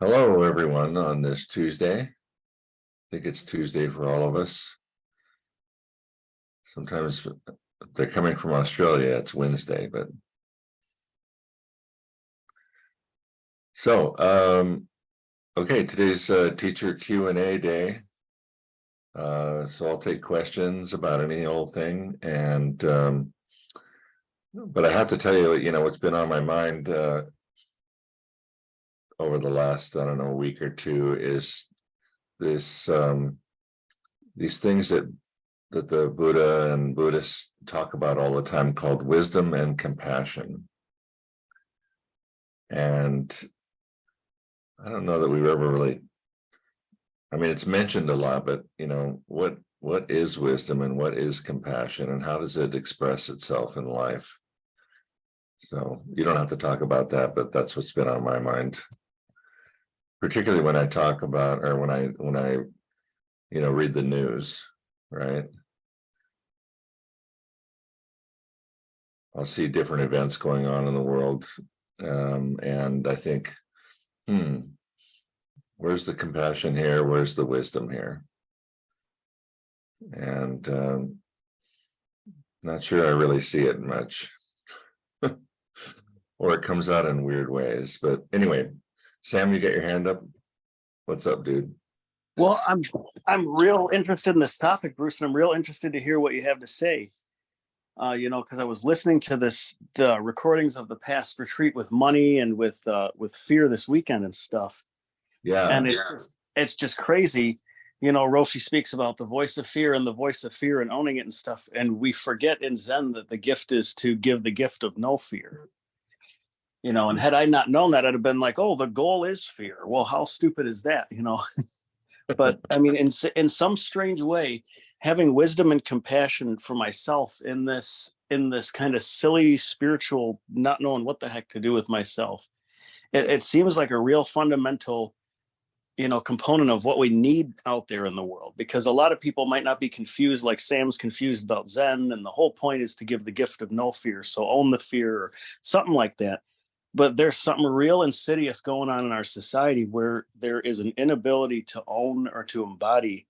Hello, everyone, on this Tuesday. I think it's Tuesday for all of us. Sometimes they're coming from Australia, it's Wednesday, but okay, today's teacher Q&A day. So I'll take questions about any old thing, and but I have to tell you, what's been on my mind over the last, I don't know, week or two is this these things that the Buddha and Buddhists talk about all the time called wisdom and compassion. And I don't know that we've ever really, it's mentioned a lot, but what is wisdom and what is compassion and how does it express itself in life? So you don't have to talk about that, but that's what's been on my mind, particularly when I talk about, or when I read the news, right? I'll see different events going on in the world, and I think, where's the compassion here? Where's the wisdom here? And not sure I really see it much, or it comes out in weird ways. But anyway, Sam, you got your hand up. What's up, dude? Well, I'm real interested in this topic, Bruce, and I'm real interested to hear what you have to say. Because I was listening to the recordings of the past retreat with money and with fear this weekend and stuff. Yeah. And it's just crazy. Roshi speaks about the voice of fear and the voice of fear and owning it and stuff. And we forget in Zen that the gift is to give the gift of no fear. And had I not known that, I'd have been like, oh, the goal is fear. Well, how stupid is that? But I mean, in some strange way, having wisdom and compassion for myself in this kind of silly spiritual, not knowing what the heck to do with myself, it seems like a real fundamental, component of what we need out there in the world. Because a lot of people might not be confused, like Sam's confused about Zen, and the whole point is to give the gift of no fear. So own the fear or something like that. But there's something real insidious going on in our society where there is an inability to own or to embody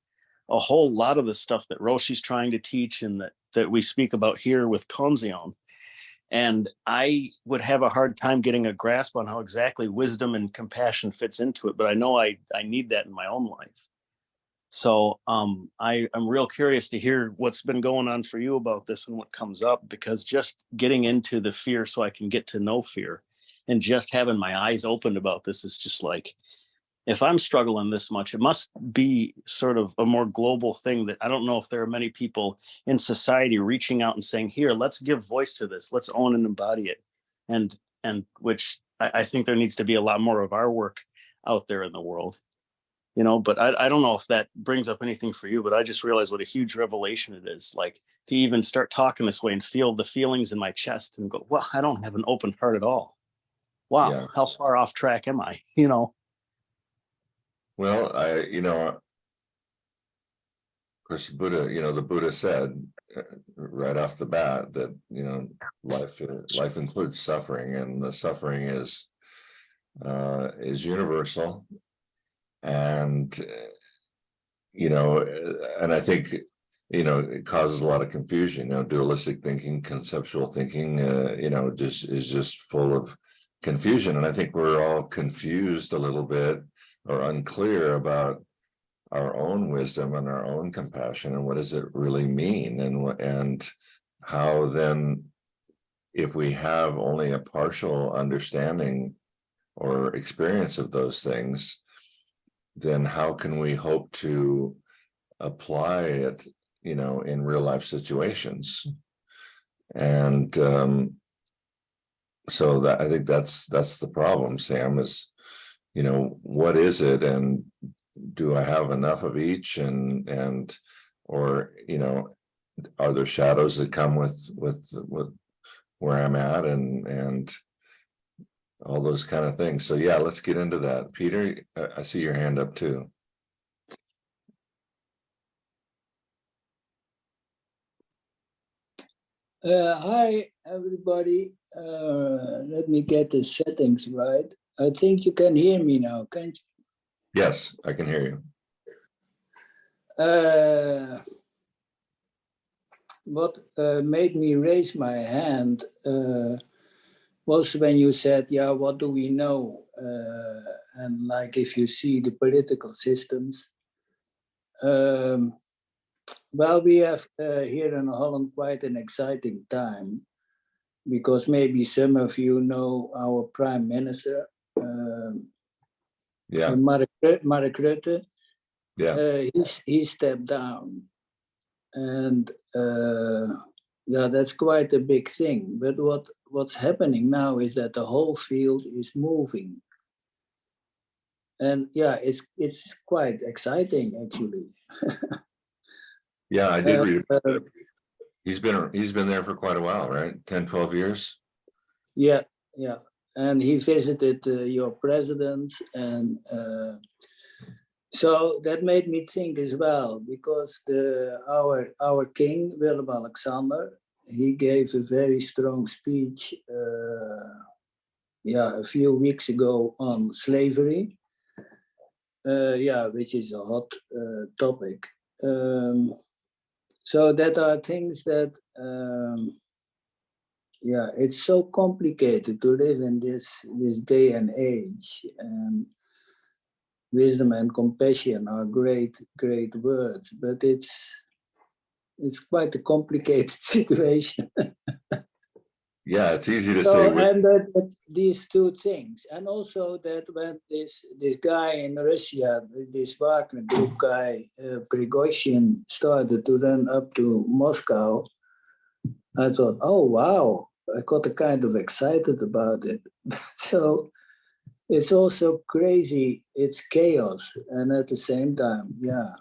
a whole lot of the stuff that Roshi's trying to teach and that we speak about here with Konzion. And I would have a hard time getting a grasp on how exactly wisdom and compassion fits into it. But I know I need that in my own life. So I'm real curious to hear what's been going on for you about this and what comes up, because just getting into the fear so I can get to know fear and just having my eyes opened about this is just like, if I'm struggling this much, it must be sort of a more global thing that I don't know if there are many people in society reaching out and saying, here, let's give voice to this. Let's own and embody it. And which I think there needs to be a lot more of our work out there in the world. But I don't know if that brings up anything for you, but I just realized what a huge revelation it is, like to even start talking this way and feel the feelings in my chest and go, well, I don't have an open heart at all. Wow, yeah. How far off track am I? Well, of course, the Buddha said right off the bat that, life includes suffering, and the suffering is universal. And, and I think, it causes a lot of confusion, dualistic thinking, conceptual thinking, is just full of confusion. And I think we're all confused a little bit or unclear about our own wisdom and our own compassion and what does it really mean, and how then, if we have only a partial understanding or experience of those things, then how can we hope to apply it, in real life situations? And so that, I think that's the problem, Sam, is, what is it, and do I have enough of each, or are there shadows that come with where I'm at, and all those kind of things. So yeah, let's get into that. Peter, I see your hand up too. Hi, everybody. Let me get the settings right. I think you can hear me now, can't you? Yes, I can hear you. What made me raise my hand was when you said, yeah, what do we know? And like if you see the political systems, well, we have here in Holland quite an exciting time, because maybe some of you know our Prime Minister, Yeah, Mark Rutte. yeah, He stepped down, and yeah, that's quite a big thing. But what's happening now is that the whole field is moving, and yeah, it's quite exciting actually. yeah. I did read. Uh, He's been there for quite a while, right? 10, 12 years. yeah, and he visited your president, and so that made me think as well, because our king Willem-Alexander, he gave a very strong speech a few weeks ago on slavery, which is a hot topic. So that are things that it's so complicated to live in this day and age. Wisdom and compassion are great words, but it's quite a complicated situation. Yeah, it's easy to So, say. and that these two things, and also that when this guy in Russia, this Wagner Group guy, Prigozhin, started to run up to Moscow, I thought, oh wow, I got kind of excited about it. So it's also crazy, it's chaos, and at the same time, yeah.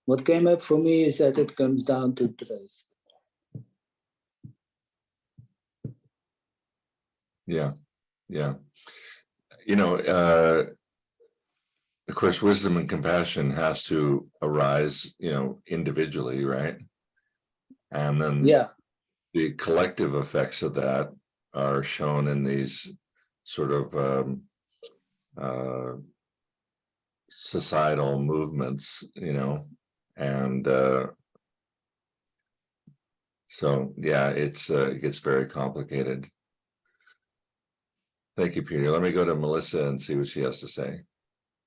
What came up for me is that it comes down to trust. Yeah, yeah. Of course, wisdom and compassion has to arise, individually, right? And then Yeah, the collective effects of that are shown in these sort of societal movements, and so yeah, it gets very complicated. Thank you, Peter. Let me go to Melissa and see what she has to say.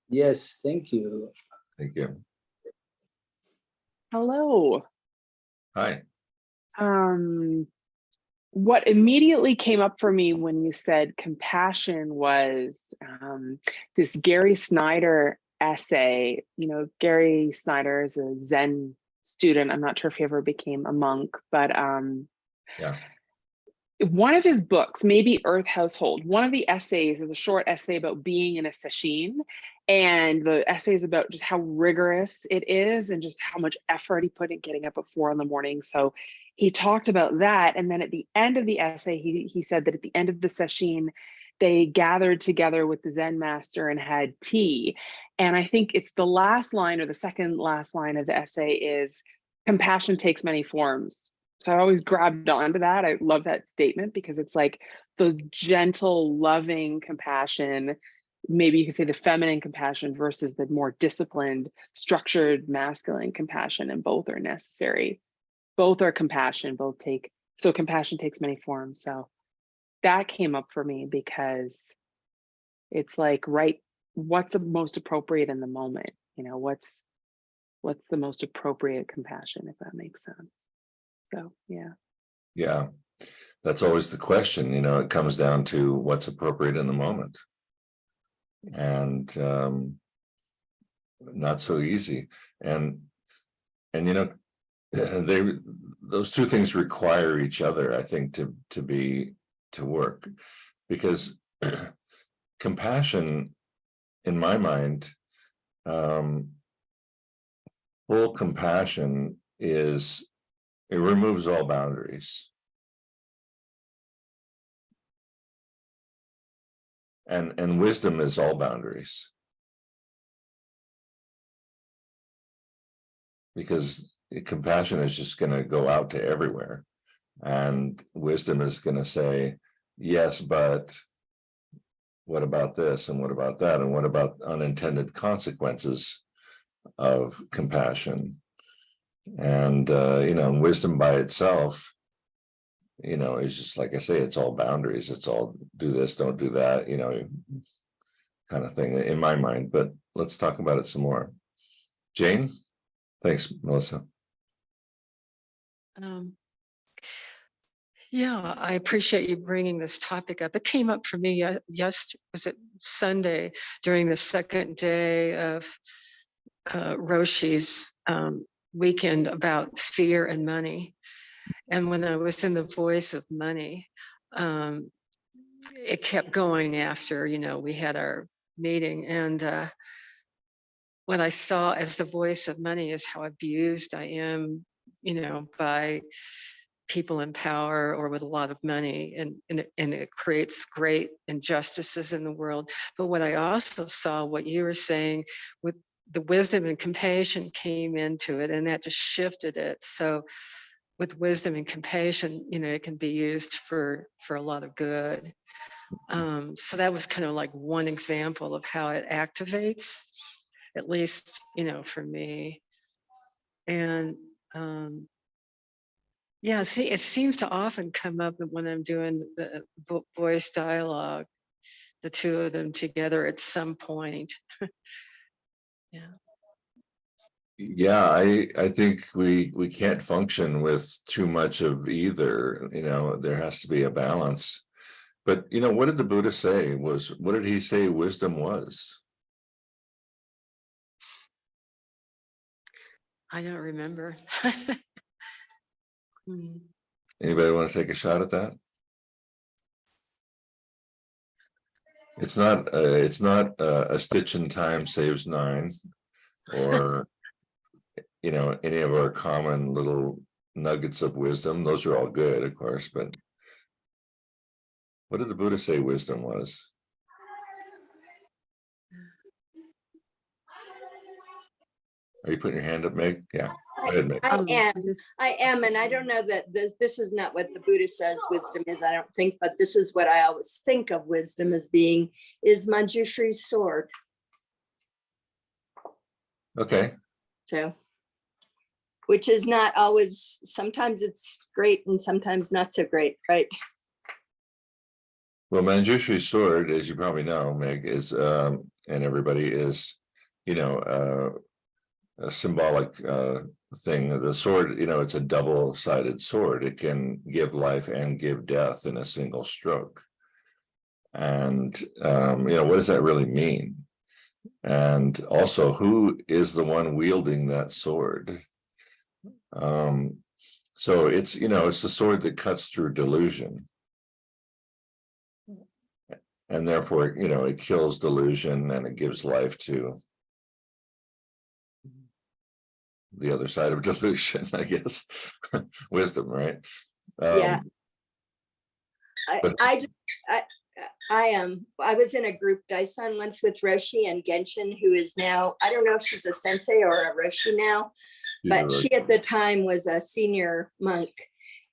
yes, thank you. Thank you. Hello. Hi. What immediately came up for me when you said compassion was this Gary Snyder essay. Gary Snyder is a Zen student. I'm not sure if he ever became a monk, but Yeah. one of his books, maybe Earth Household, one of the essays is a short essay about being in a sesshin. And the essay is about just how rigorous it is and just how much effort he put in getting up at 4 a.m. So he talked about that. And then at the end of the essay, he said that at the end of the sesshin, they gathered together with the Zen master and had tea. And I think it's the last line or the second last line of the essay is, compassion takes many forms. So I always grabbed onto that. I love that statement because it's like those gentle, loving compassion. Maybe you could say the feminine compassion versus the more disciplined, structured, masculine compassion, and both are necessary. Both are compassion, so compassion takes many forms. So that came up for me because it's like, right, what's the most appropriate in the moment? What's the most appropriate compassion, if that makes sense. So, yeah. Yeah, that's always the question. It comes down to what's appropriate in the moment, and not so easy. And those two things require each other, I think, to work, because compassion, in my mind, full compassion it removes all boundaries. And wisdom is all boundaries. Because compassion is just going to go out to everywhere. And wisdom is going to say, yes, but what about this and what about that and what about unintended consequences of compassion? And wisdom by itself, is just like I say, it's all boundaries. It's all do this, don't do that, kind of thing in my mind. But let's talk about it some more. Jane? Thanks, Melissa. Yeah, I appreciate you bringing this topic up. It came up for me was it Sunday during the second day of Roshi's weekend about fear and money. And when I was in the voice of money, it kept going after, we had our meeting. And what I saw as the voice of money is how abused I am, by people in power or with a lot of money, and it creates great injustices in the world. But what I also saw, what you were saying, with the wisdom and compassion came into it, and that just shifted it. So with wisdom and compassion, it can be used for a lot of good. So that was kind of like one example of how it activates, at least, for me. And yeah, see, it seems to often come up when I'm doing the voice dialogue, the two of them together at some point. Yeah. Yeah, I think we can't function with too much of either. There has to be a balance. But what did the Buddha say? What did he say wisdom was? I don't remember. Anybody want to take a shot at that? It's not a stitch in time saves nine, or any of our common little nuggets of wisdom. Those are all good, of course, but what did the Buddha say wisdom was? Are you putting your hand up, Meg? Yeah. Go ahead, Meg. I am, and I don't know that this is not what the Buddha says wisdom is, I don't think, but this is what I always think of wisdom as being, is Manjushri's sword. Okay. So, which is not always, sometimes it's great and sometimes not so great, right? Well, Manjushri's sword, as you probably know, Meg, is and everybody is, a symbolic thing. The sword, it's a double-sided sword. It can give life and give death in a single stroke. And what does that really mean? And also, who is the one wielding that sword? So it's it's the sword that cuts through delusion. And therefore, it kills delusion and it gives life to the other side of delusion, I guess. Wisdom, right? Yeah. I was in a group Daishan once with Roshi and Genshin, who is now, I don't know if she's a sensei or a Roshi now, but she at the time was a senior monk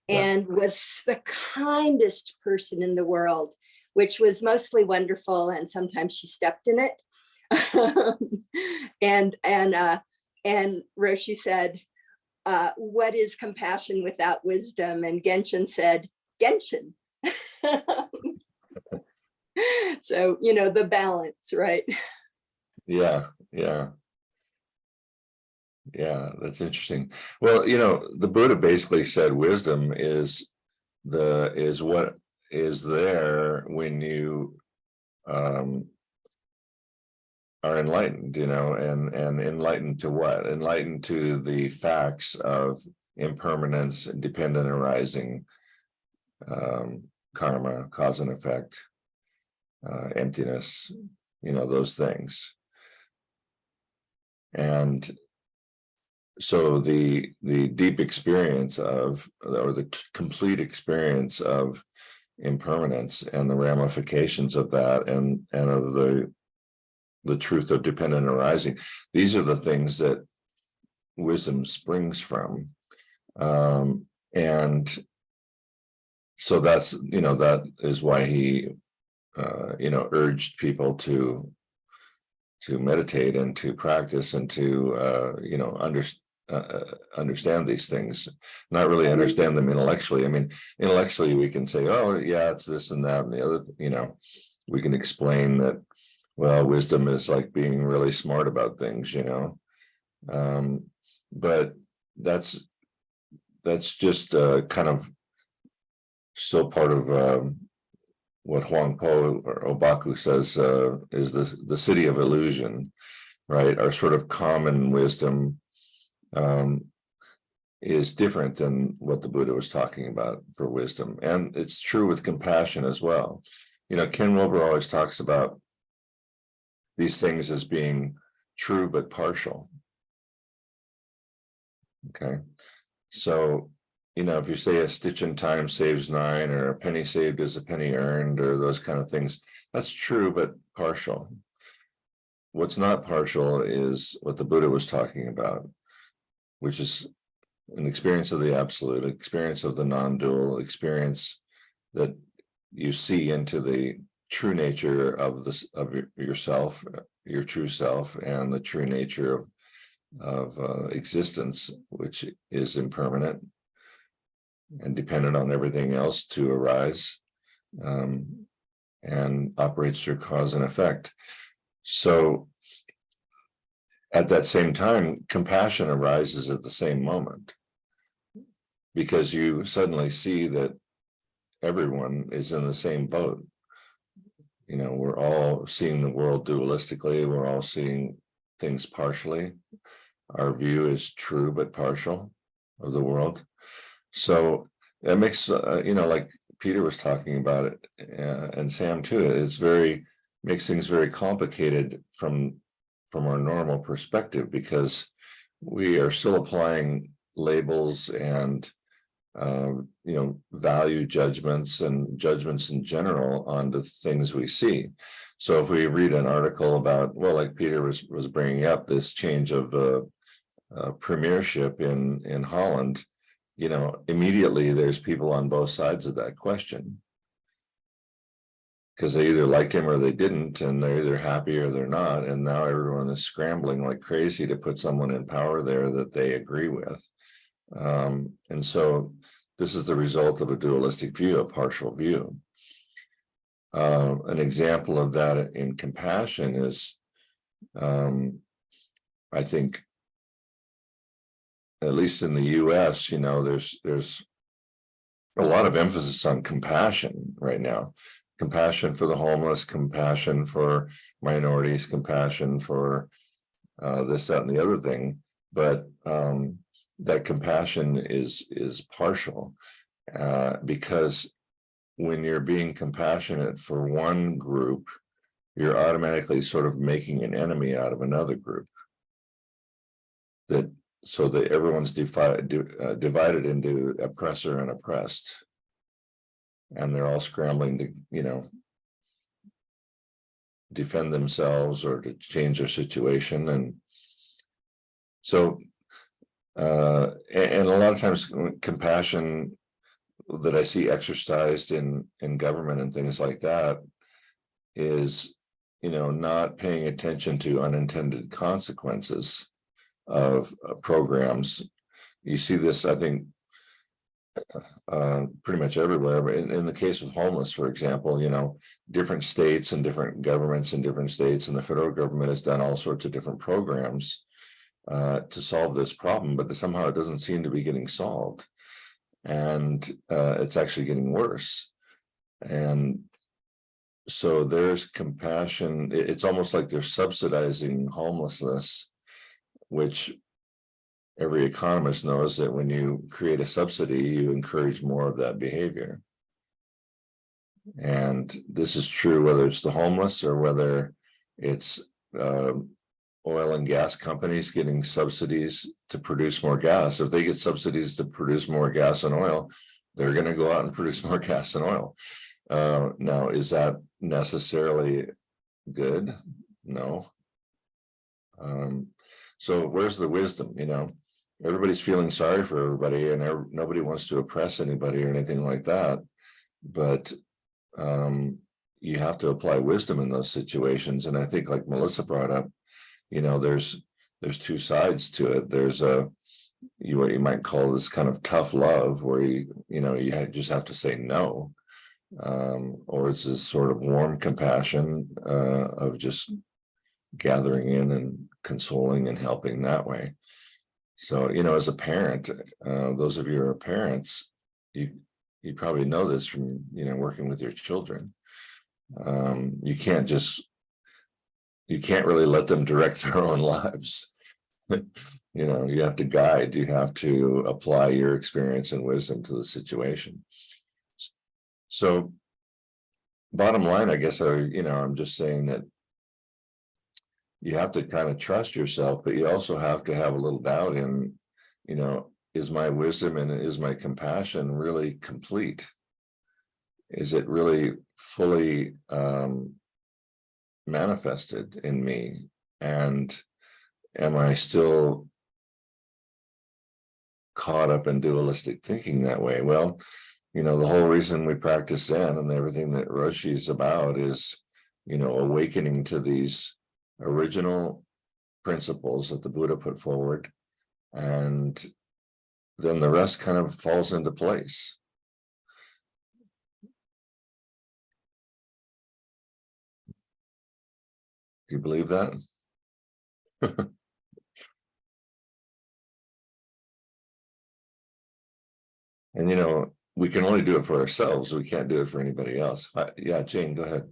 and was the kindest person in the world, which was mostly wonderful. And sometimes she stepped in it. And Roshi said, what is compassion without wisdom? And Genshin said, Genshin. So, the balance, right? Yeah, that's interesting. Well, the Buddha basically said wisdom is what is there when you are enlightened, and enlightened to what? Enlightened to the facts of impermanence, dependent arising, karma, cause and effect, emptiness, those things. And so the deep experience of, or the complete experience of impermanence and the ramifications of that, and of the truth of dependent arising, these are the things that wisdom springs from. And so that's, that is why he urged people to meditate and to practice and to understand these things, not really understand them intellectually. I mean, intellectually we can say, oh yeah, it's this and that and the other, we can explain that, well, wisdom is like being really smart about things, but that's just kind of still part of what Huang Po or Obaku says is the city of illusion, right? Our sort of common wisdom is different than what the Buddha was talking about for wisdom. And it's true with compassion as well. Ken Wilber always talks about these things as being true but partial. Okay. So, if you say a stitch in time saves 9, or a penny saved is a penny earned, or those kind of things, that's true but partial. What's not partial is what the Buddha was talking about, which is an experience of the absolute, experience of the non-dual, experience that you see into the true nature of yourself, your true self, and the true nature of existence, which is impermanent and dependent on everything else to arise, and operates through cause and effect. So at that same time, compassion arises at the same moment, because you suddenly see that everyone is in the same boat. We're all seeing the world dualistically. We're all seeing things partially. Our view is true but partial of the world. So it makes, like Peter was talking about it, and Sam too, makes things very complicated from our normal perspective, because we are still applying labels and value judgments and judgments in general onto things we see. So if we read an article about, well, like Peter was bringing up, this change of premiership in Holland, immediately there's people on both sides of that question, because they either liked him or they didn't, and they're either happy or they're not, and now everyone is scrambling like crazy to put someone in power there that they agree with. And so this is the result of a dualistic view, a partial view. An example of that in compassion is, I think, at least in the US, there's a lot of emphasis on compassion right now. Compassion for the homeless, compassion for minorities, compassion for this, that, and the other thing. But that compassion is partial, because when you're being compassionate for one group, you're automatically sort of making an enemy out of another group. So that everyone's divided into oppressor and oppressed, and they're all scrambling to, defend themselves or to change their situation. And so, and a lot of times compassion that I see exercised in government and things like that is, not paying attention to unintended consequences of programs. You see this, I think, pretty much everywhere. But in the case of homeless, for example, different states and different governments in different states, and the federal government has done all sorts of different programs to solve this problem, but somehow it doesn't seem to be getting solved, and it's actually getting worse. And so there's compassion. It's almost like they're subsidizing homelessness, which every economist knows that when you create a subsidy, you encourage more of that behavior. And this is true whether it's the homeless or whether it's oil and gas companies getting subsidies to produce more gas. If they get subsidies to produce more gas and oil, they're going to go out and produce more gas and oil. Now, is that necessarily good? No. So where's the wisdom? Everybody's feeling sorry for everybody, and nobody wants to oppress anybody or anything like that. But you have to apply wisdom in those situations. And I think, like Melissa brought up, there's two sides to it. There's what you might call this kind of tough love, where you just have to say no, or it's this sort of warm compassion of just gathering in and consoling and helping that way. So, as a parent, those of you who are parents, you probably know this from, working with your children. You can't really let them direct their own lives. You have to guide, you have to apply your experience and wisdom to the situation. So bottom line, I guess, I'm just saying that you have to kind of trust yourself, but you also have to have a little doubt in, is my wisdom and is my compassion really complete? Is it really fully manifested in me? And am I still caught up in dualistic thinking that way? Well, the whole reason we practice Zen and everything that Roshi is about is, awakening to these original principles that the Buddha put forward, and then the rest kind of falls into place. Do you believe that? And we can only do it for ourselves. We can't do it for anybody else. Yeah, Jane, go ahead.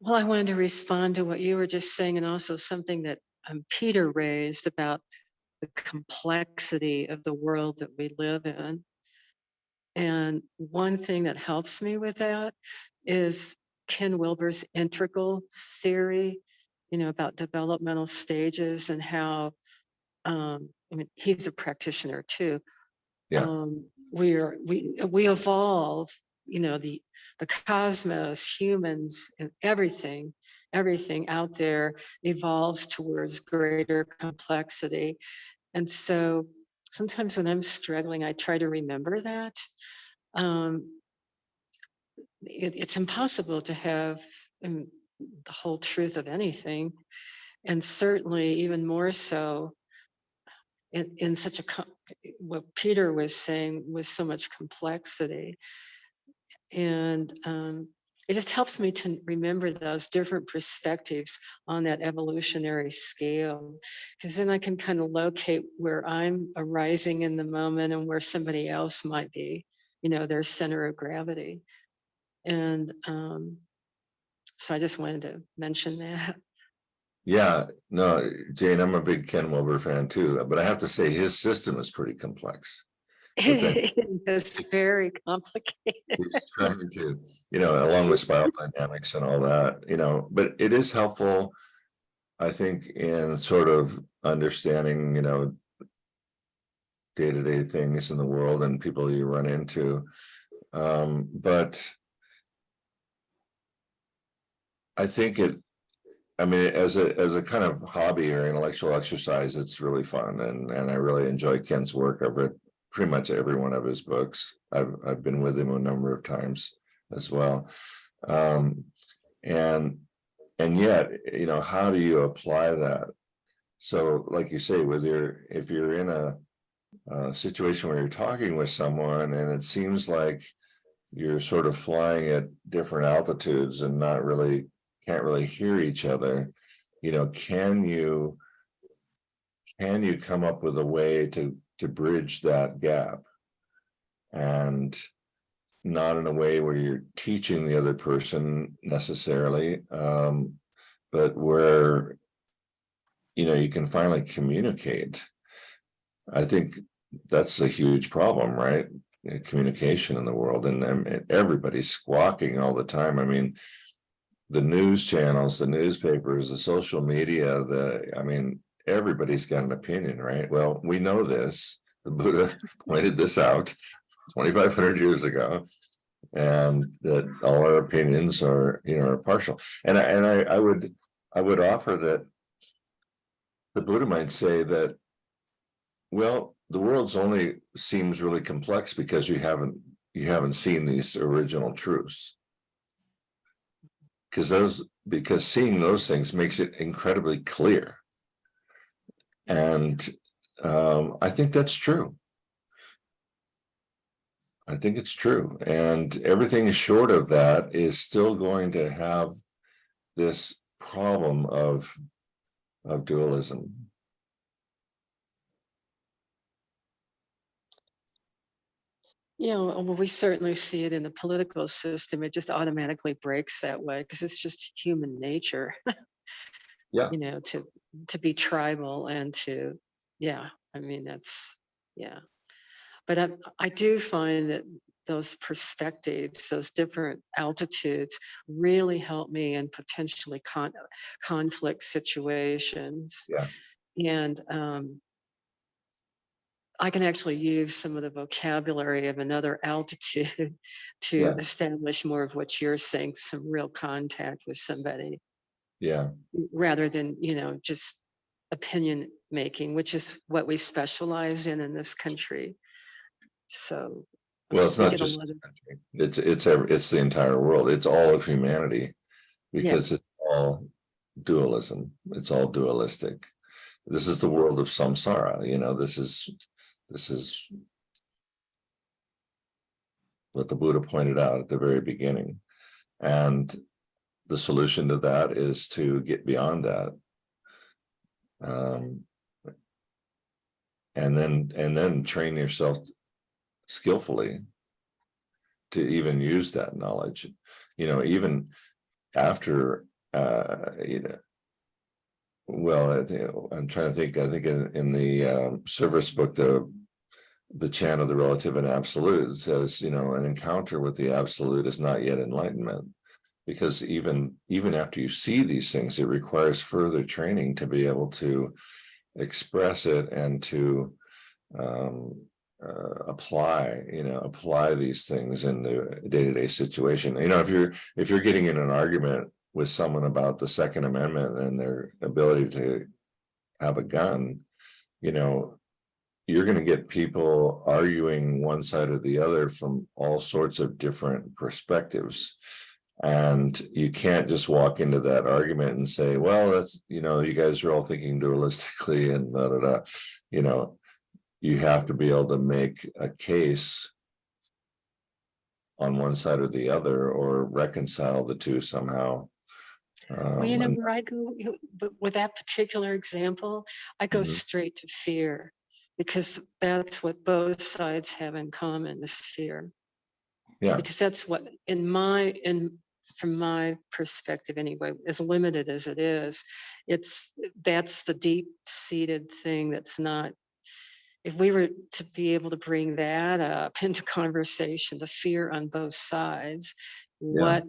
Well, I wanted to respond to what you were just saying, and also something that Peter raised about the complexity of the world that we live in. And one thing that helps me with that is Ken Wilber's integral theory, about developmental stages and how, he's a practitioner too. Yeah. We evolve, the cosmos, humans, and everything out there evolves towards greater complexity. And so sometimes when I'm struggling, I try to remember that. It's impossible to have the whole truth of anything. And certainly even more so in such what Peter was saying with so much complexity. And it just helps me to remember those different perspectives on that evolutionary scale, because then I can kind of locate where I'm arising in the moment and where somebody else might be, their center of gravity. And so I just wanted to mention that. Yeah, no, Jane, I'm a big Ken Wilber fan too, but I have to say his system is pretty complex. It's very complicated. He's trying to, along with spiral dynamics and all that, but it is helpful, I think, in sort of understanding, day-to-day things in the world and people you run into. But I think as a kind of hobby or intellectual exercise, it's really fun. And I really enjoy Ken's work. I've read pretty much every one of his books. I've been with him a number of times as well. And yet, how do you apply that? So like you say, if you're in a situation where you're talking with someone and it seems like you're sort of flying at different altitudes and can't really hear each other, can you come up with a way to bridge that gap, and not in a way where you're teaching the other person necessarily, but where you can finally communicate. I think that's a huge problem, right? Communication in the world, and everybody's squawking all the time. I mean, the news channels, the newspapers, the social media, everybody's got an opinion, right? Well, we know this. The Buddha pointed this out 2,500 years ago, and that all our opinions are partial. And I would offer that the Buddha might say that, well, the world's only seems really complex because you haven't you haven't seen these original truths. Because seeing those things makes it incredibly clear. And I think that's true. I think it's true. And everything short of that is still going to have this problem of dualism. You know, well, we certainly see it in the political system. It just automatically breaks that way because it's just human nature, Yeah. you know, to be tribal and to, yeah, I mean, that's, yeah. But I do find that those perspectives, those different altitudes really help me in potentially conflict situations. Yeah. And I can actually use some of the vocabulary of another altitude to Yeah. establish more of what you're saying, some real contact with somebody, Yeah. rather than, you know, just opinion making, which is what we specialize in this country. So Well, I it's not get a just lot this of, country. It's the entire world. It's all of humanity, because it's all dualism. It's all dualistic. This is the world of samsara. You know, this is what the Buddha pointed out at the very beginning. And the solution to that is to get beyond that. And then train yourself skillfully to even use that knowledge, you know, even after, you know, well, I'm trying to think, I think in the service book, the chant of the relative and absolute, it says, you know, an encounter with the absolute is not yet enlightenment, because even after you see these things, it requires further training to be able to express it and to apply these things in the day-to-day situation. You know, if you're getting in an argument with someone about the Second Amendment and their ability to have a gun, you know, you're going to get people arguing one side or the other from all sorts of different perspectives. And you can't just walk into that argument and say, well, that's, you know, you guys are all thinking dualistically and da, da, da. You know, you have to be able to make a case on one side or the other, or reconcile the two somehow. well, you know, where I go with that particular example, I go Mhm. straight to fear, because that's what both sides have in common, is fear. Yeah. Because that's what, from my perspective anyway, as limited as it is, that's the deep-seated thing that's not, if we were to be able to bring that up into conversation, the fear on both sides, what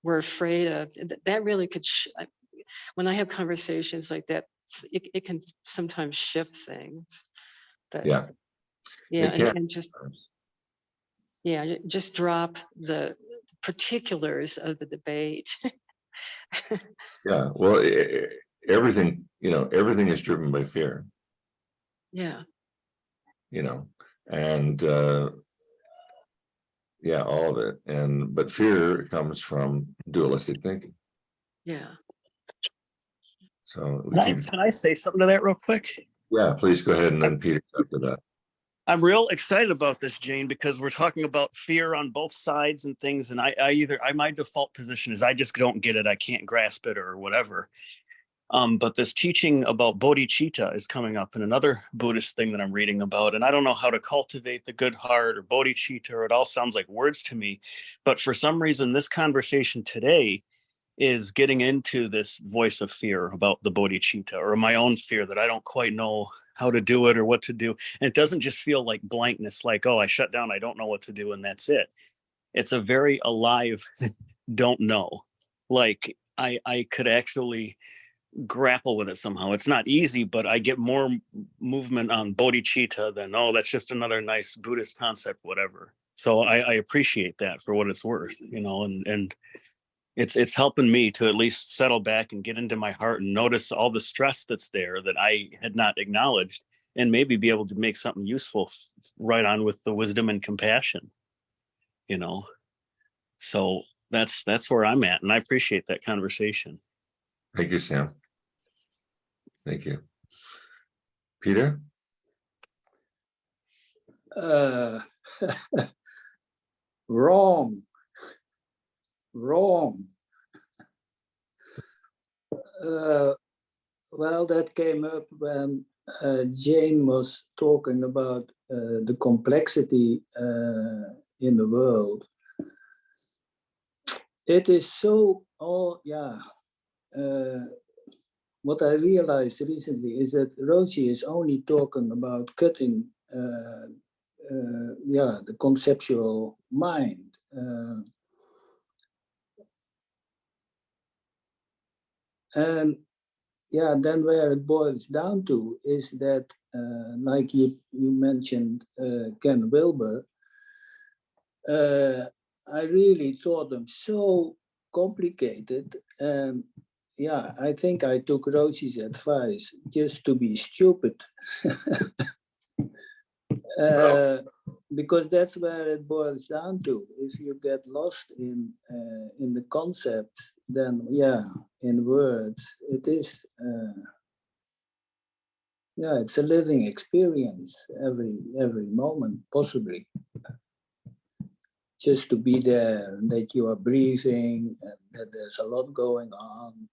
we're afraid of, that really could, when I have conversations like that, it can sometimes shift things. But Yeah. yeah, It can. and just drop the particulars of the debate. Yeah. Well, everything, you know, everything is driven by fear, Yeah. you know, and yeah, all of it. But fear comes from dualistic thinking. Yeah. So Can I say something to that real quick? yeah, please go ahead, and then Peter after that. I'm real excited about this, Jane, because we're talking about fear on both sides and things. And my default position is I just don't get it. I can't grasp it or whatever. But this teaching about bodhicitta is coming up in another Buddhist thing that I'm reading about. And I don't know how to cultivate the good heart or bodhicitta, or it all sounds like words to me. But for some reason, this conversation today is getting into this voice of fear about the bodhicitta, or my own fear that I don't quite know how to do it or what to do. And it doesn't just feel like blankness, like, oh, I shut down, I don't know what to do, and that's it. It's a very alive don't know. Like I could actually grapple with it somehow. It's not easy, but I get more movement on bodhicitta than, oh, that's just another nice Buddhist concept, whatever. So I appreciate that for what it's worth, you know, and it's helping me to at least settle back and get into my heart and notice all the stress that's there that I had not acknowledged, and maybe be able to make something useful right on with the wisdom and compassion. you know. So that's where I'm at, and I appreciate that conversation. Thank you, Sam. Thank you. Peter? Uh, wrong. Wrong. Well, that came up when Jane was talking about the complexity in the world. It is so, what I realized recently is that Roshi is only talking about cutting the conceptual mind. And yeah, then where it boils down to is that, like you mentioned, Ken Wilber, I really thought them so complicated. And yeah, I think I took Roshi's advice just to be stupid. Because that's where it boils down to. If you get lost in the concepts, then yeah, in words, it is it's a living experience every moment, possibly. Just to be there, that you are breathing, and that there's a lot going on.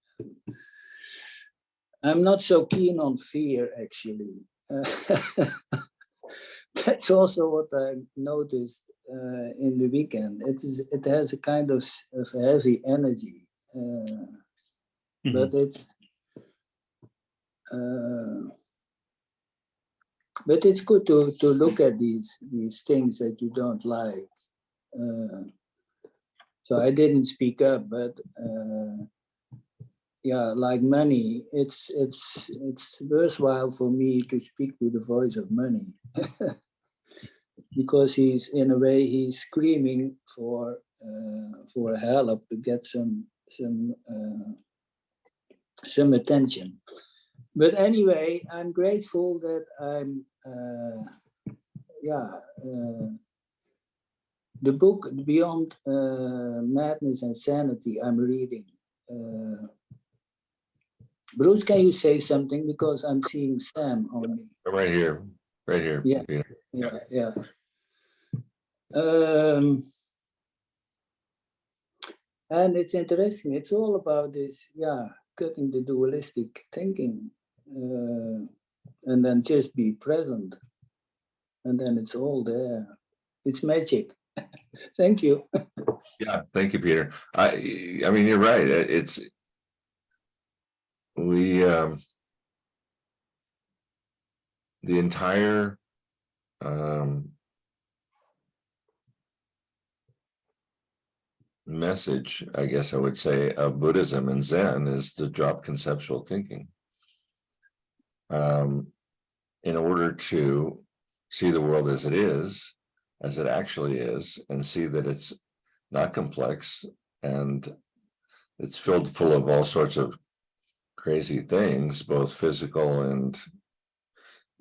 I'm not so keen on fear, actually. That's also what I noticed in the weekend. It has a kind of heavy energy, but it's good to look at these things that you don't like. So I didn't speak up, but yeah, like money, it's worthwhile for me to speak to the voice of money. Because he's, in a way, he's screaming for help to get some attention. But anyway, I'm grateful that I'm the book Beyond Madness and Sanity I'm reading. Bruce, can you say something, because I'm seeing Sam only? Right here. Yeah. Peter. Yeah. And it's interesting. It's all about this, cutting the dualistic thinking, and then just be present, and then it's all there. It's magic. Thank you. Yeah, thank you, Peter. I mean, you're right. It's the entire message, I guess I would say, of Buddhism and Zen is to drop conceptual thinking. In order to see the world as it actually is, and see that it's not complex and it's full of all sorts of crazy things, both physical and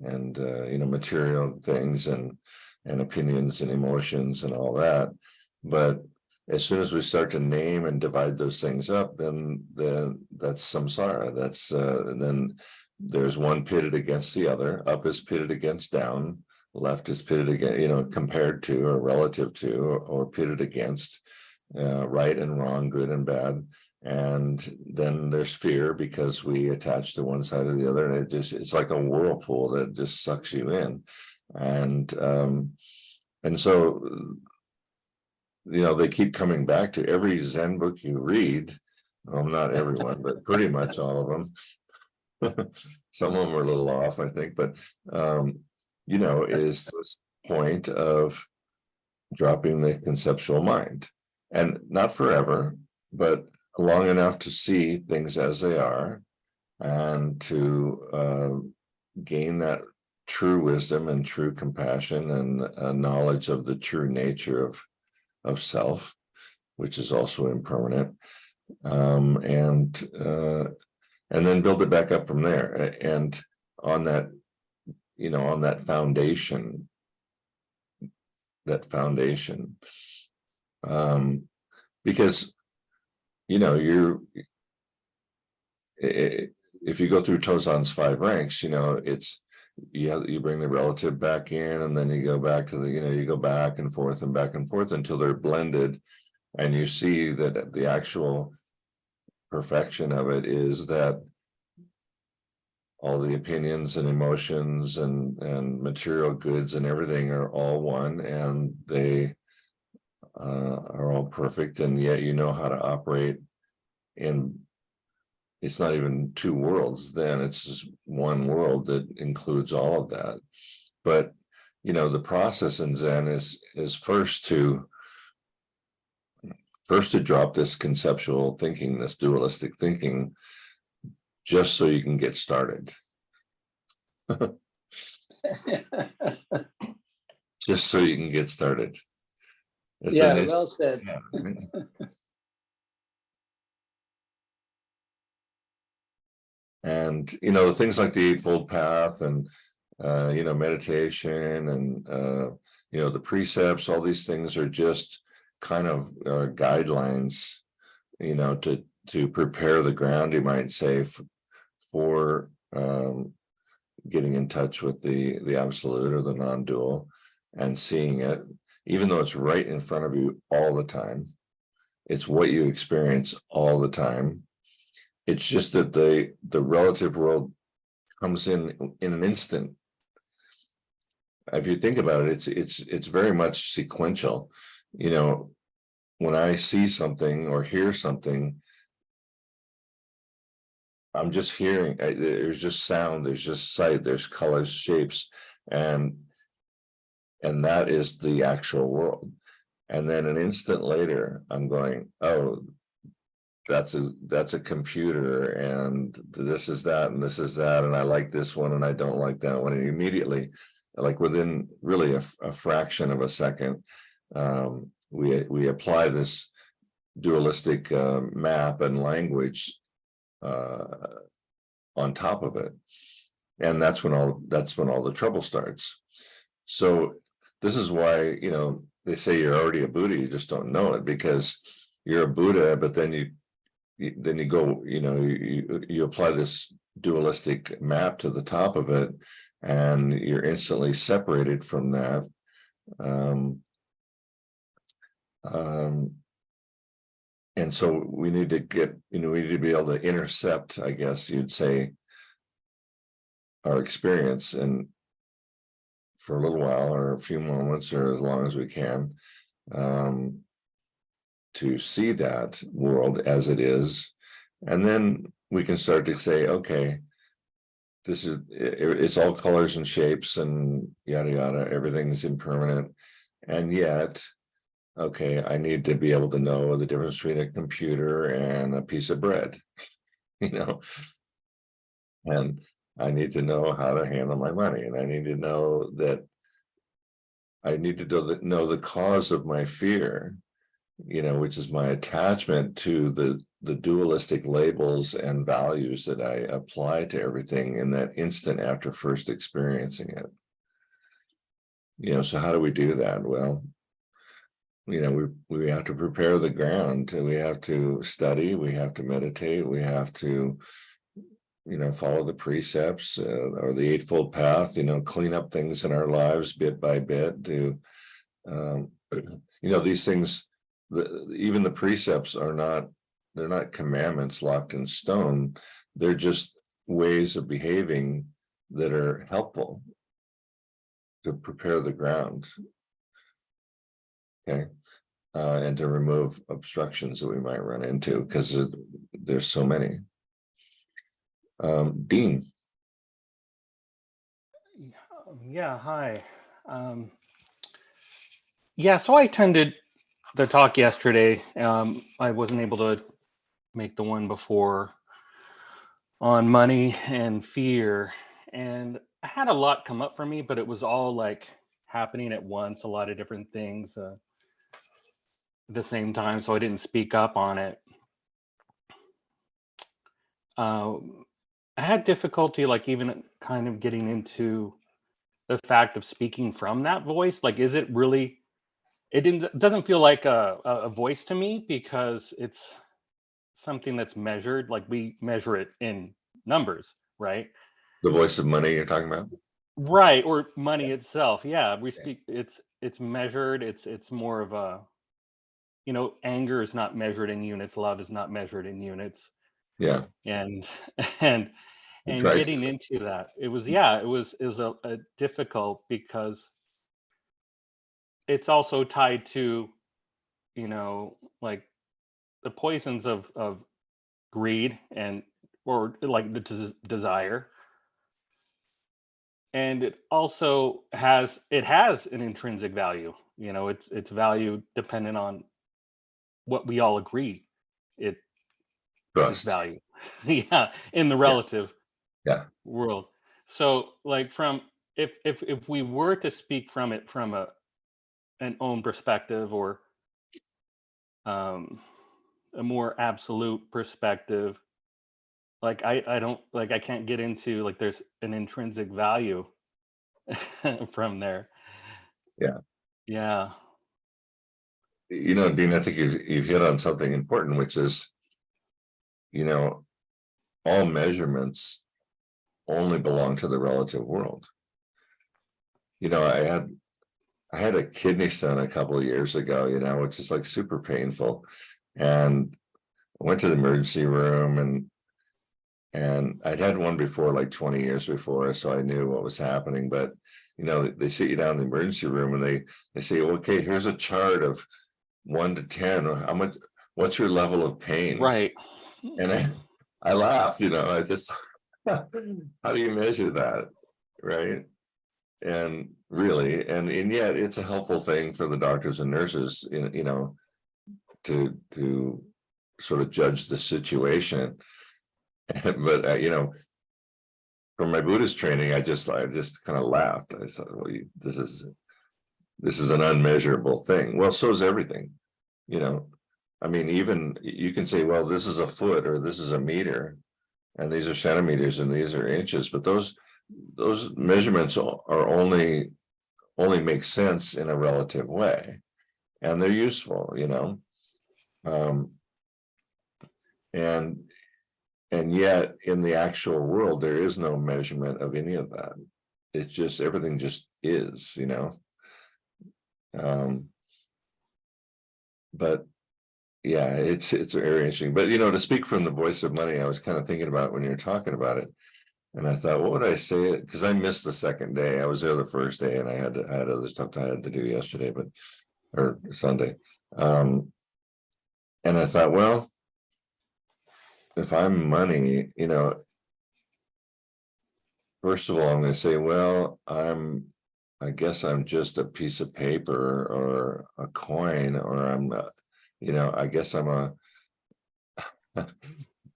material things and opinions and emotions and all that. But as soon as we start to name and divide those things up, then that's samsara. That's then there's one pitted against the other. Up is pitted against down. Left is pitted against, compared to or relative to or pitted against right and wrong, good and bad. And then there's fear because we attach to one side or the other, and it's like a whirlpool that just sucks you in. And so they keep coming back to every Zen book you read. Well, not everyone, but pretty much all of them. Some of them are a little off, I think, but is this point of dropping the conceptual mind, and not forever, but long enough to see things as they are, and to gain that true wisdom and true compassion and knowledge of the true nature of self, which is also impermanent, and then build it back up from there. And on that, on that foundation, Because, you know, if you go through Tozan's 5 ranks, you know, it's, you bring the relative back in, and then you go back to the, you know, you go back and forth until they're blended. And you see that the actual perfection of it is that all the opinions and emotions and material goods and everything are all one, and they are all perfect, and yet you know how to operate in, it's not even 2 worlds, then it's just 1 world that includes all of that. But you know, the process in Zen is first to drop this conceptual thinking, this dualistic thinking, just so you can get started. Just so you can get started. Well said. And you know, things like the Eightfold Path and you know, meditation and you know, the precepts, all these things are just kind of guidelines, you know, to prepare the ground, you might say, for getting in touch with the absolute or the non-dual, and seeing it, even though it's right in front of you all the time. It's what you experience all the time. It's just that the relative world comes in an instant. If you think about it, it's very much sequential. You know, when I see something or hear something, I'm just hearing, there's just sound, there's just sight, there's colors, shapes, and that is the actual world. And then an instant later, I'm going, oh, that's a computer, and this is that, and this is that, and I like this one and I don't like that one. And immediately, like within really a fraction of a second, we apply this dualistic map and language on top of it, and that's when all the trouble starts. So this is why, you know, they say you're already a Buddha, you just don't know it, because you're a Buddha, but then you go, you know, you apply this dualistic map to the top of it, and you're instantly separated from that. And so we need to get, you know, we need to be able to intercept, I guess you'd say, our experience, and for a little while or a few moments or as long as we can, to see that world as it is. And then we can start to say, okay, it's all colors and shapes and yada yada, everything's impermanent. And yet, okay, I need to be able to know the difference between a computer and a piece of bread, you know, and I need to know how to handle my money, and I need to know that I need to know the cause of my fear, you know, which is my attachment to the dualistic labels and values that I apply to everything in that instant after first experiencing it. You know, so how do we do that? Well, you know, we have to prepare the ground. We have to study, we have to meditate, we have to, you know, follow the precepts or the Eightfold Path, you know, clean up things in our lives bit by bit to, you know, these things, even the precepts are not, they're not commandments locked in stone. They're just ways of behaving that are helpful to prepare the ground. Okay. And to remove obstructions that we might run into, because there's so many. Dean. Yeah, hi. Yeah, so I attended the talk yesterday. I wasn't able to make the one before on money and fear, and I had a lot come up for me, but it was all like happening at once, a lot of different things at the same time, so I didn't speak up on it. I had difficulty, like, even kind of getting into the fact of speaking from that voice. Like, is doesn't feel like a voice to me, because it's something that's measured, like we measure it in numbers, right? The voice of money you're talking about? Right, or money itself. Yeah, we speak. It's measured. It's more of a, anger is not measured in units. Love is not measured in units. Yeah, And and we and try to. getting into that, it was a difficult, because it's also tied to, like the poisons of greed, and or like the desire. And it has an intrinsic value. It's value dependent on what we all agree it is Trust. value. Yeah, in the Yeah, relative yeah, world. So, like, from if we were to speak from it from an own perspective, or um a more absolute perspective, like I don't, like, I can't get into, like, there's an intrinsic value from there. yeah. Yeah. Dean, I think you've hit on something important, which is, you know, all measurements only belong to the relative world. I had a kidney stone a couple of years ago, which is like super painful. And I went to the emergency room, and I'd had one before, like 20 years before, so I knew what was happening. But they sit you down in the emergency room, and they say, okay, here's a chart of 1 to 10. What's your level of pain? Right. And I laughed, I just, how do you measure that? Right. And really, and yet it's a helpful thing for the doctors and nurses, to sort of judge the situation. But from my Buddhist training, I just kind of laughed. I thought, well, this is an unmeasurable thing. Well, so is everything. I mean, even you can say, well, this is a foot, or this is a meter, and these are centimeters, and these are inches, but those measurements are only make sense in a relative way, and they're useful, um, and yet in the actual world there is no measurement of any of that. It's just, everything just is, but yeah, it's very interesting. But to speak from the voice of money, I was kind of thinking about when you're talking about it, and I thought, what would I say? Because I missed the second day. I was there the first day, and I had other stuff I had to do yesterday, or Sunday. And I thought, well, if I'm money, first of all, I'm going to say, well, I guess I'm just a piece of paper or a coin, or I guess I'm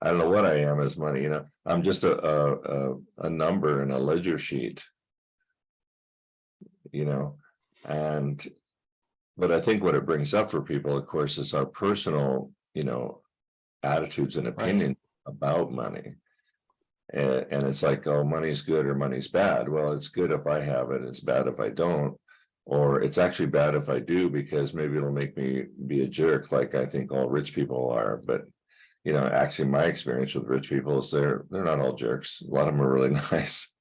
I don't know what I am as money, I'm just a number in a ledger sheet, and but I think what it brings up for people, of course, is our personal, attitudes and opinions about money. And it's like, oh, money's good or money's bad. Well, it's good if I have it, it's bad if I don't, or it's actually bad if I do, because maybe it'll make me be a jerk, like I think all rich people are. But actually my experience with rich people is they're not all jerks. A lot of them are really nice.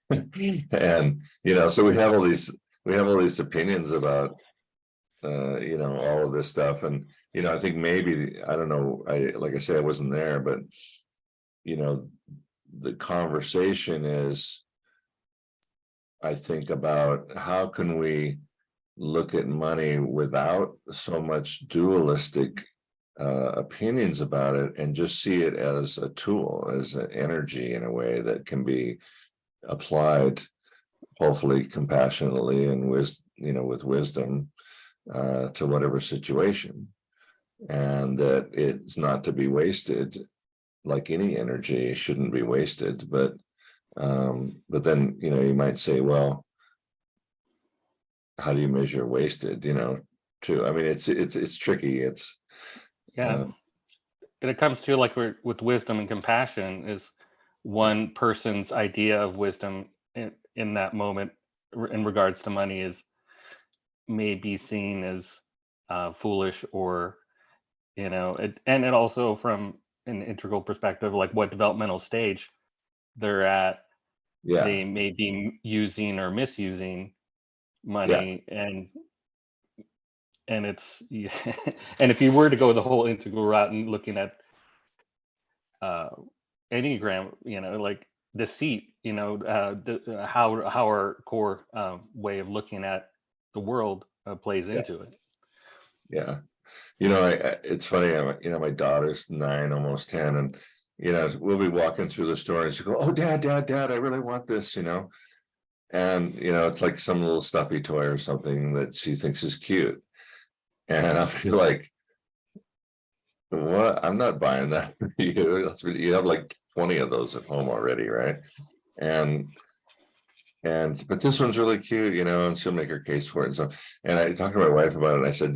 And so we have all these opinions about all of this stuff. And I think maybe, I don't know, like I said, I wasn't there, but the conversation is, I think, about how can we look at money without so much dualistic opinions about it, and just see it as a tool, as an energy, in a way that can be applied, hopefully compassionately and with wisdom, to whatever situation, and that it's not to be wasted. Like any energy shouldn't be wasted, but then you might say, well, how do you measure wasted? Too. I mean, it's tricky. It's Yeah. And it comes to, like, with wisdom and compassion, is one person's idea of wisdom in that moment in regards to money is may be seen as foolish, or and it also from an integral perspective, like what developmental stage they're at, Yeah, they may be using or misusing yeah, money, and it's and if you were to go the whole integral route and looking at uh Enneagram, like deceit, how our core way of looking at the world plays yeah, into it. yeah. It's funny. My daughter's 9, almost 10, and we'll be walking through the store, and she go, "Oh, Dad, I really want this," and it's like some little stuffy toy or something that she thinks is cute, and I'll be like, "What? I'm not buying that for you. You have like 20 of those at home already, right?" And but this one's really cute, and she'll make her case for it. And so, and I talked to my wife about it, and I said,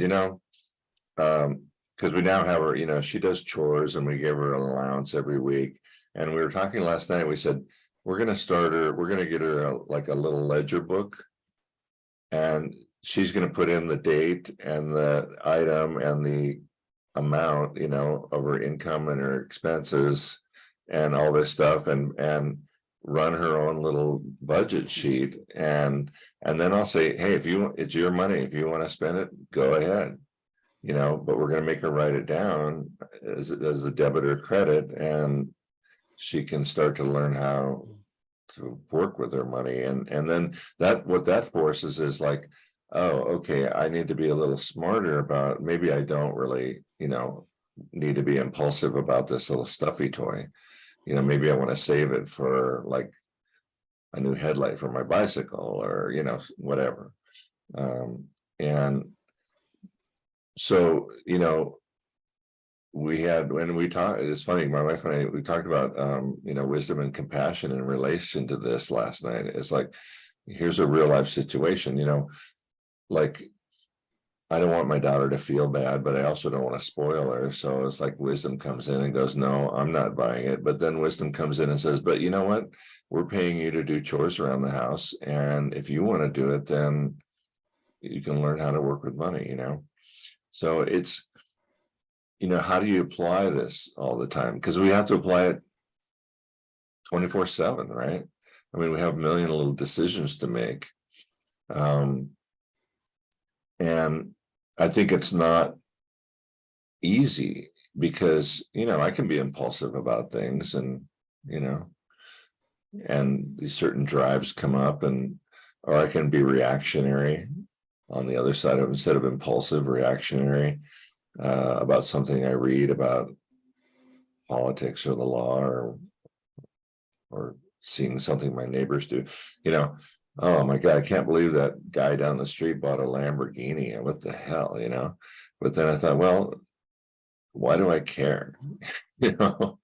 because we now have her, she does chores, and we give her an allowance every week. And we were talking last night, we said, we're going to get her like a little ledger book, and she's going to put in the date and the item and the amount, of her income and her expenses and all this stuff, and run her own little budget sheet. And then I'll say, hey, it's your money. If you want to spend it, go ahead. But we're going to make her write it down as a debit or credit, and she can start to learn how to work with her money. And then what that forces is like, oh, okay, I need to be a little smarter about, maybe I don't really, need to be impulsive about this little stuffy toy. Maybe I want to save it for like a new headlight for my bicycle, or, whatever. And so, it's funny, my wife and I, we talked about, wisdom and compassion in relation to this last night. It's like, here's a real life situation, like, I don't want my daughter to feel bad, but I also don't want to spoil her. So it's like wisdom comes in and goes, no, I'm not buying it. But then wisdom comes in and says, but you know what? We're paying you to do chores around the house. And if you want to do it, then you can learn how to work with money, So it's, how do you apply this all the time? Because we have to apply it 24/7, right? I mean, we have a million little decisions to make. And I think it's not easy because, I can be impulsive about things, and, and these certain drives come up, or I can be reactionary on the other side of, instead of impulsive, reactionary about something I read about politics or the law, or seeing something my neighbors do, oh my God, I can't believe that guy down the street bought a Lamborghini. What the hell, But then I thought, well, why do I care? Am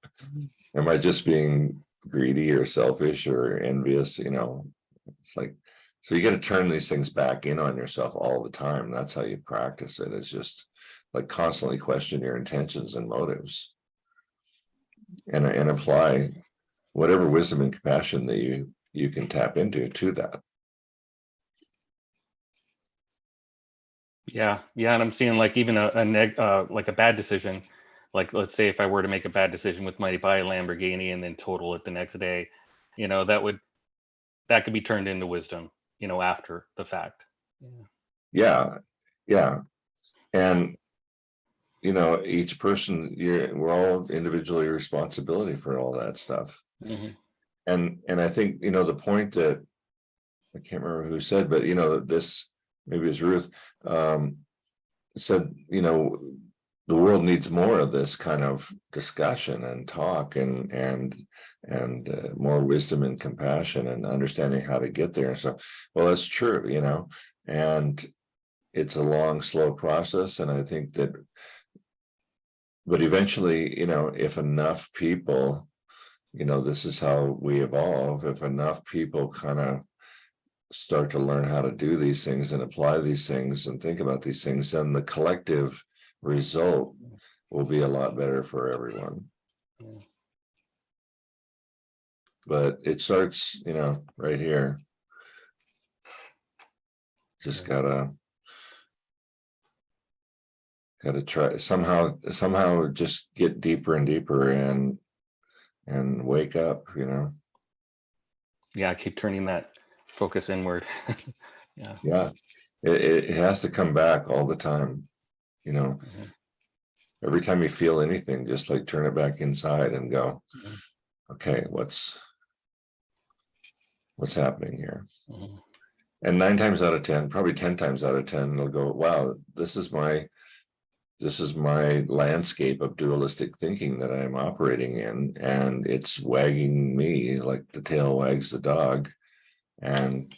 I just being greedy or selfish or envious? It's like, so you got to turn these things back in on yourself all the time. That's how you practice it. It's just like constantly question your intentions and motives, and apply whatever wisdom and compassion that you can tap into to that. Yeah, and I'm seeing like even like a bad decision, like let's say if I were to make a bad decision with money, buy a Lamborghini and then total it the next day, that could be turned into wisdom, after the fact. Yeah. And each person, we're all individually responsibility for all that stuff. Mhm. And I think, the point that I can't remember who said, but this, maybe it's Ruth, said, the world needs more of this kind of discussion and talk, and more wisdom and compassion and understanding how to get there. So, well, that's true, and it's a long, slow process. And I think that, but eventually, if enough people, this is how we evolve. If enough people kind of start to learn how to do these things and apply these things and think about these things, then the collective result will be a lot better for everyone. Yeah. But it starts, right here. Just gotta got to try somehow just get deeper and deeper and wake up, you know. Yeah, keep turning that focus inward. Yeah. Yeah, it has to come back all the time, you know. Mhm. Every time you feel anything, just like turn it back inside and go, Mhm. okay, what's happening here? Mhm. And 9 times out of 10, probably 10 times out of 10, they'll go, wow, this is my landscape of dualistic thinking that I'm operating in, and it's wagging me like the tail wags the dog. And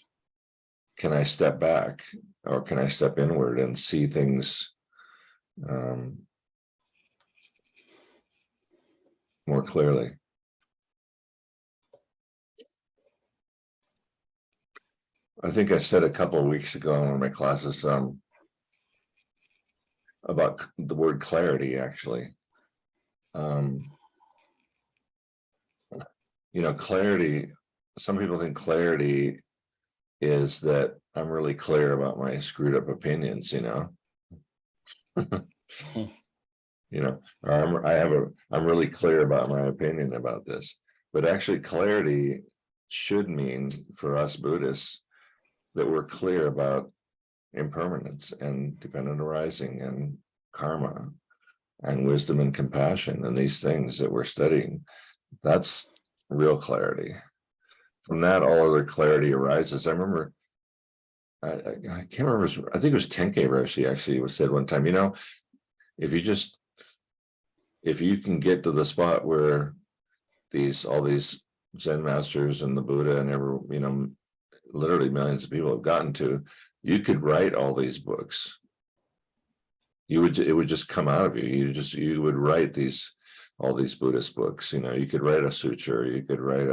can I step back, or can I step inward and see things more clearly? I think I said a couple of weeks ago in one of my classes about the word clarity, actually. You know, clarity, some people think clarity is that I'm really clear about my screwed up opinions, you know. You know, or I'm really clear about my opinion about this. But actually, clarity should mean for us Buddhists that we're clear about impermanence and dependent arising and karma and wisdom and compassion and these things that we're studying. That's real clarity. From that, all other clarity arises. I remember, I can't remember, I think it was Tenkei Roshi actually said one time, you know, if you can get to the spot where all these Zen masters and the Buddha and you know, literally millions of people have gotten to, you could write all these books. It would just come out of you. You would write all these Buddhist books, you know. You could write a sutra, you could write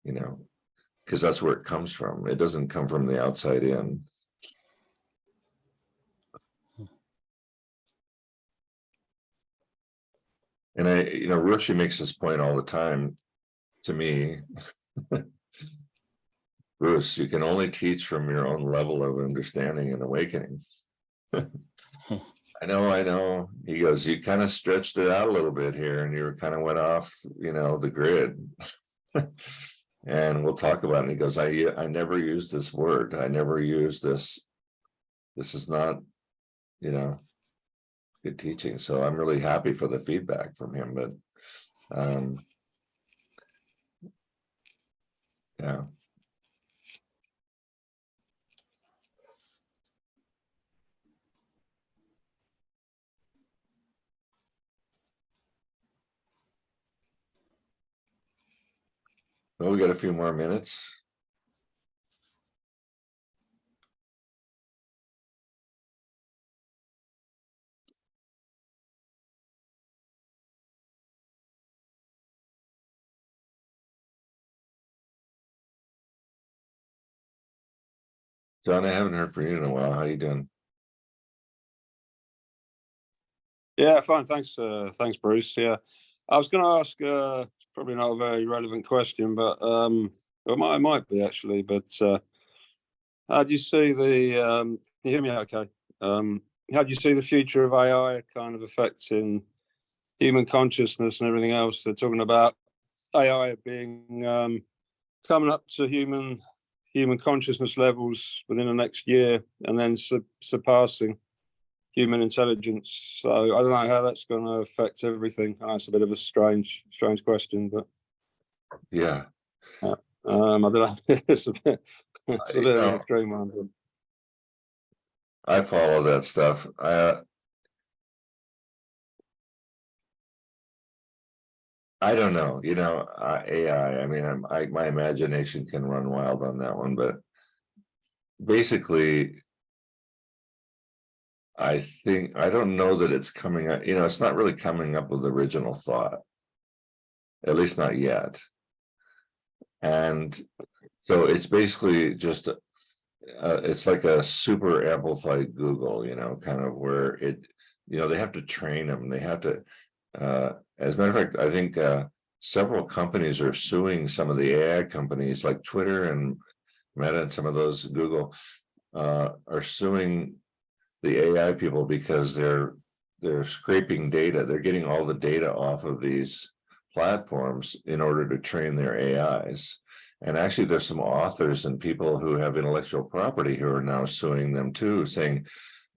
you know, because that's where it comes from. It doesn't come from the outside in. And you know, Roshi makes this point all the time to me. Bruce, you can only teach from your own level of understanding and awakening. I know. He goes, you kind of stretched it out a little bit here and you kind of went off, you know, the grid. And we'll talk about it. He goes, I never use this word. I never use this. This is not, you know, good teaching. So I'm really happy for the feedback from him. But yeah. Well, we got a few more minutes. John, I haven't heard from you in a while. How you doing? Yeah, fine. Thanks, Bruce. Yeah, I was going to ask. It's probably not a very relevant question, but it might be actually. But how do you see the? Can you hear me? Okay. How do you see the future of AI kind of affecting human consciousness and everything else? They're talking about AI being coming up to human consciousness levels within the next year, and then surpassing human intelligence. So I don't know how that's going to affect everything. I know it's a bit of a strange question, but Yeah. I don't know. It's a bit of an extreme one. But I follow that stuff. I don't know, you know, AI. I mean, my imagination can run wild on that one, but basically, I don't know that it's coming up. You know, it's not really coming up with original thought, at least not yet. And so it's basically just it's like a super amplified Google, you know, kind of where you know, they have to train them. They have to. As a matter of fact, I think several companies are suing some of the AI companies like Twitter and Meta and some of those, Google, are suing the AI people because they're scraping data. They're getting all the data off of these platforms in order to train their AIs. And actually, there's some authors and people who have intellectual property who are now suing them too, saying,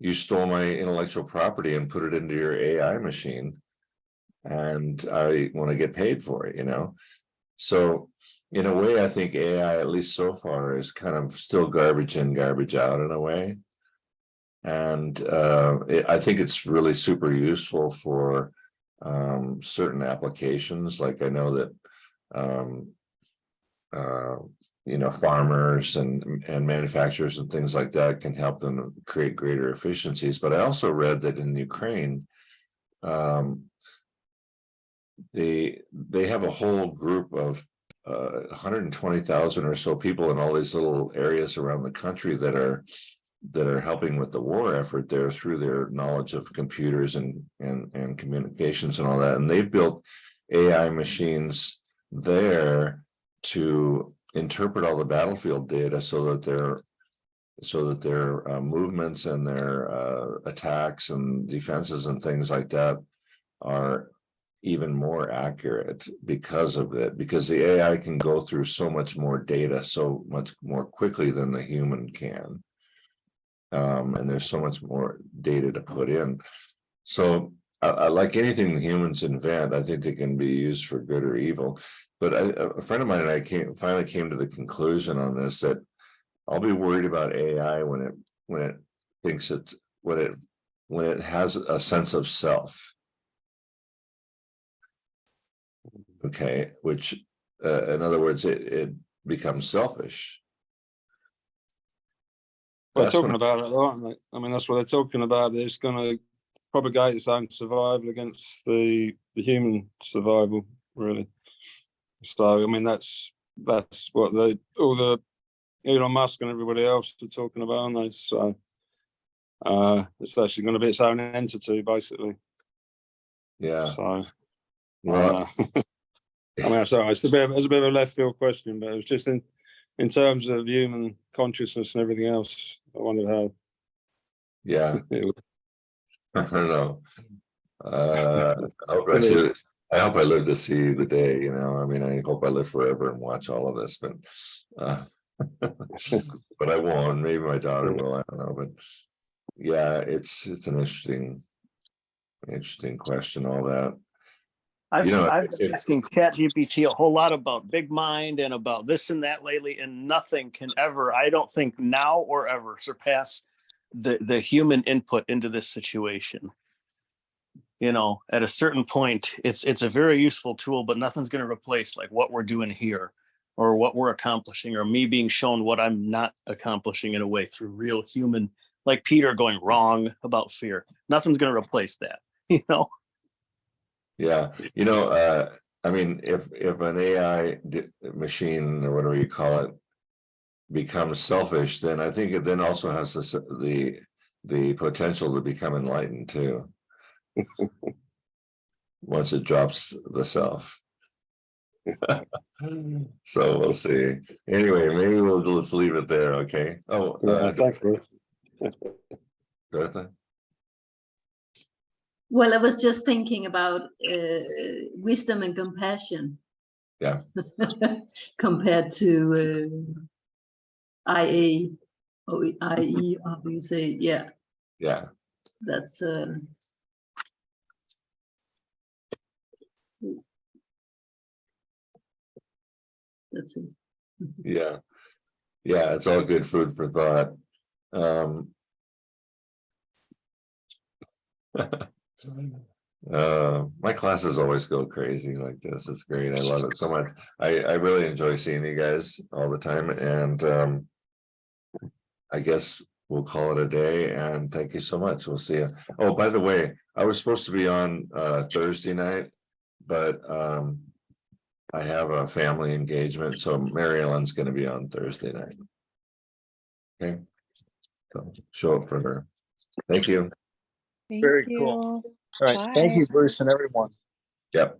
you stole my intellectual property and put it into your AI machine, and I want to get paid for it, you know? So in a way, I think AI, at least so far, is kind of still garbage in, garbage out in a way. And I think it's really super useful for certain applications. Like I know that you know, farmers and manufacturers and things like that can help them create greater efficiencies. But I also read that in Ukraine, they have a whole group of 120,000 or so people in all these little areas around the country that are helping with the war effort there through their knowledge of computers and communications and all that. And they've built AI machines there to interpret all the battlefield data so that their movements and their attacks and defenses and things like that are even more accurate because of it, because the AI can go through so much more data so much more quickly than the human can. And there's so much more data to put in. So I like anything humans invent, I think they can be used for good or evil. But a friend of mine and I finally came to the conclusion on this, that I'll be worried about AI when it thinks it's when it has a sense of self. Okay, which in other words, it becomes selfish. Well, they're talking about it, aren't they? I mean, that's what they're talking about. It's going to propagate its own survival against the human survival, really. So, I mean, that's what all the Elon Musk and everybody else are talking about, aren't they? So, it's actually going to be its own entity, basically. Yeah. So, well, I mean, sorry, it's a bit of a left field question, but it was just in terms of human consciousness and everything else. I wondered how. Yeah. It would. I don't know. I hope I live to see the day, you know. I mean, I hope I live forever and watch all of this, but but I won't. Maybe my daughter will. I don't know. But yeah, it's an interesting question, all that. I've You know, been asking ChatGPT a whole lot about big mind and about this and that lately, and nothing can ever, I don't think now or ever, surpass the human input into this situation. You know, at a certain point, it's a very useful tool, but nothing's going to replace like what we're doing here, or what we're accomplishing, or me being shown what I'm not accomplishing in a way through real human, like Peter going wrong about fear. Nothing's going to replace that, you know. Yeah, you know, I mean, if an AI machine or whatever you call it becomes selfish, then I think it then also has the potential to become enlightened too. Once it drops the self. So we'll see. Anyway, maybe let's leave it there. Okay. Oh, Thanks, Bruce. Bertha? Well, I was just thinking about wisdom and compassion. Yeah. Compared to IA or IE, how do you say? Yeah. Yeah. That's that's it. Yeah. Yeah, it's all good food for thought. My classes always go crazy like this. It's great. I love it so much. I really enjoy seeing you guys all the time, and I guess we'll call it a day, and thank you so much. We'll see you. Oh, by the way, I was supposed to be on Thursday night, but I have a family engagement, so Mary Ellen's going to be on Thursday night. Okay, so show up for her. Thank you. Thank Very you. cool. All right. Thank Bye. you, Bruce, and everyone. Yep.